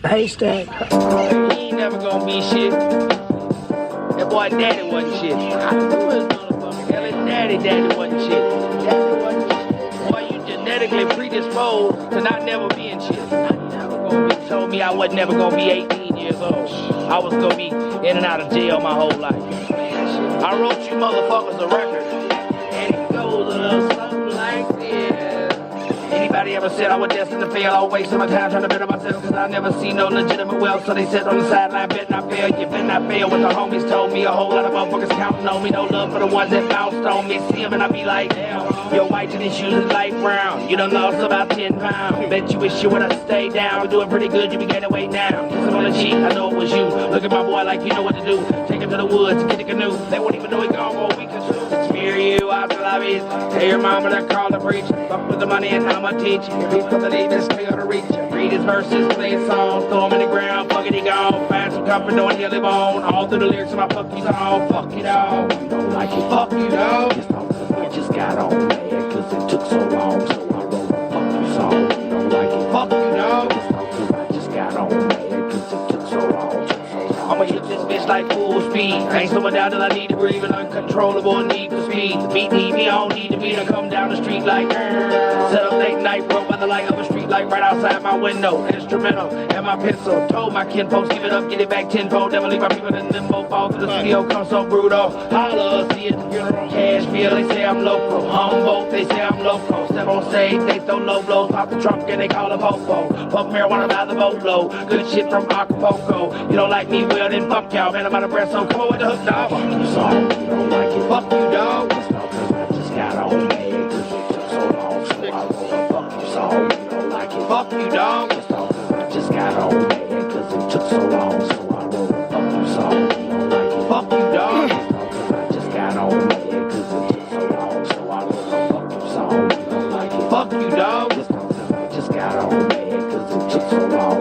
Haystak. He ain't never gonna be shit. That boy daddy wasn't shit. I knew his motherfucker. Hell, his daddy wasn't shit. Daddy wasn't shit. Boy, you genetically predisposed to not never being shit. I never gonna be. Told me I wasn't never gonna be 18 years old. I was gonna be in and out of jail my whole life. I wrote you motherfuckers a record, and it goes a little something like this. Anybody ever said I was destined to fail? I was wasting my time trying to better myself, cause I never see no legitimate wealth. So they said on the sideline, bet not fail, you bet not fail. What the homies told me, a whole lot of motherfuckers counting on me. No love for the ones that bounced on me. See them and I be like, damn, your white to these shoes is light brown. You done lost about 10 pounds. Bet you wish you would've stayed down. We're doing pretty good, you be gaining weight now. Kiss him on the cheek, I know it was you. Look at my boy like you know what to do. Take him to the woods, get the canoe. They won't even know he gone for a week or two. Smear you out to lobbies. Tell your mama to call the preacher. Fuck with the money and I'ma teach you. If he's for the leave, it's clear to reach you. Read his verses, play his songs, throw him in the ground, fuck it, he gone. Find some comfort knowing he'll live on. All through the lyrics of my fuck you song. Fuck you dog. You don't like it, fuck you dog. I just got on mad cause it took so long, so I wrote a fuck you song. You don't like it, fuck you dog. I just got on mad cause it took so long. I'ma hit this bitch like full speed. I ain't slowing down till I need to breathe, an uncontrollable need for speed. The beat need me, I don't need to be to come down the street like set up late night, broke by the light of a street light right outside my window. Instrumental and my pencil. Told my kinfolks, give it up, get it back tenfold. Never leave my people in limbo, fall through the studio, come so brutal. Holla, see it, funeral, cash feel, they say I'm local. Humboldt, they say I'm local. Step on stage, they throw low blows, pop the trunk and they call a popo. Fuck marijuana by the boatload, good shit from Acapulco. You don't like me, well then fuck y'all, man, I'm out of breath, so come on with the hook, dog. Fuck you, sorry, you don't like it, fuck you, dog. I just got on mad, cause it took so long, so I wrote a fuck you song. You don't like it, fuck you, dog. I just got on mad, cause it took so long, so I wrote a fuck you song. You don't like it, fuck you, dog. I just got on mad, cause it took so long, so I wrote a fuck you song. You don't like it, fuck you, dog. I just got on mad, cause it took so long,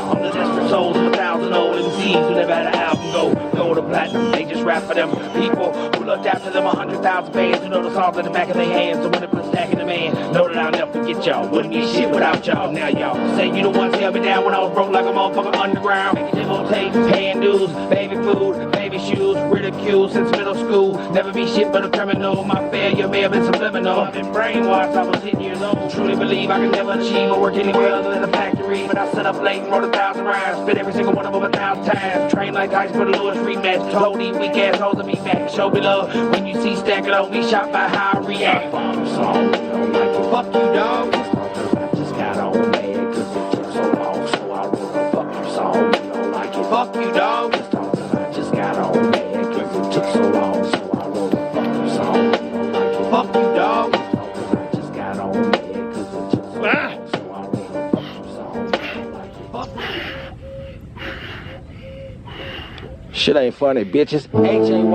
I'm the desperate souls of 1,000 old MCs who never had an album go to platinum. They just rap for them people who looked after them 100,000 fans who know the songs in the back of their hands. So when it puts stack in the man, know that I'll never forget y'all. Wouldn't be shit without y'all. Now y'all say you the ones held me down when I was broke like a motherfucker underground. Making demo tapes, paying dues, baby food, baby shoes, ridiculed since middle school. Never be shit but a criminal. My failure may have been subliminal. I've been brainwashed, I was 10 years old. Truly believe I can never achieve or work anywhere other than a factory. But I set up late and wrote 1,000 rhymes. Spit every single one of them 1,000 times. Train like Tyson for the Lewis rematch. Told these weak assholes to be back. Show me love when you see stacking on me. Shot by how I react. Fuck you, song. You don't like it. Fuck you, dog. I just got on mad cause it took so long, so I wrote a fuck you song. You don't like it. Fuck you, dog. I just got on mad cause it took so long, so I wrote a fuck you song. You don't like it. Fuck you, dog. I just got on mad cause it took so long, so I wrote a fuck you song. You don't like it. Fuck you. Shit ain't funny, bitches. Haystak.